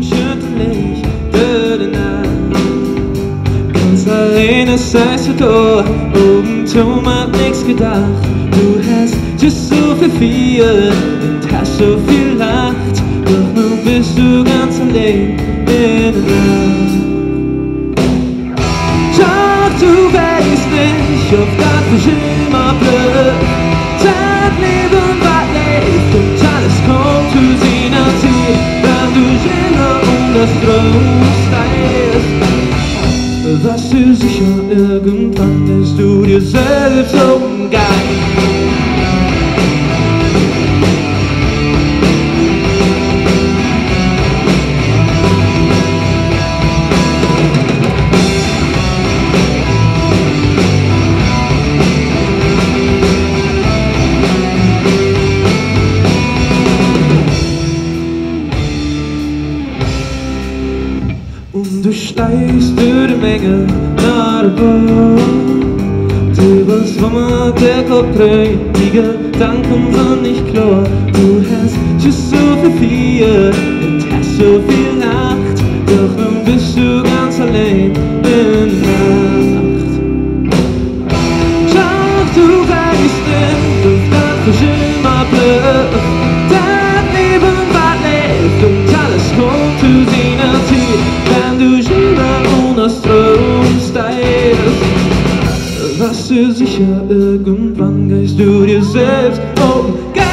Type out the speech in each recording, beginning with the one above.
schütterlich durch die Nacht. Ganz alleine seist du da, oben drum hat nix gedacht. Du hast just so viel Vier und hast so viel Nacht, doch nun bist du ganz allein in der Nacht. Doch du weißt nicht, ob das für immer bleibt. Dein Leben war lebt und alles kommt zu seiner Zeit, wenn du immer das Strom steigst. Was du sicher, irgendwann bist du dir selbst um Geist. Und du steigst durch die Menge nach der Bar. Du weißt, wo man der Kopf dreht, die Gedanken sind nicht klar. Du hast just so viel Vier und hast so viel Nacht, doch nun bist du ganz allein in der Nacht. Doch du weißt nicht, ob das für immer bleibt. Dein Leben war lebt und alles kommt zu seiner Zeit, wenn du immer ohne Strom steigst. Was du sicher, irgendwann gehst du dir selbst um Geist.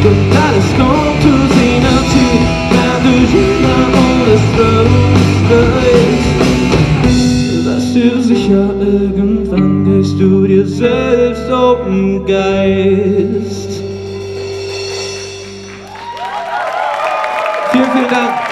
Und alles kommt zu seiner Zeit, wenn du immer ohne Strom steigst. Was du sicher, irgendwann gehst du dir selbst um Geist. Vielen, vielen Dank.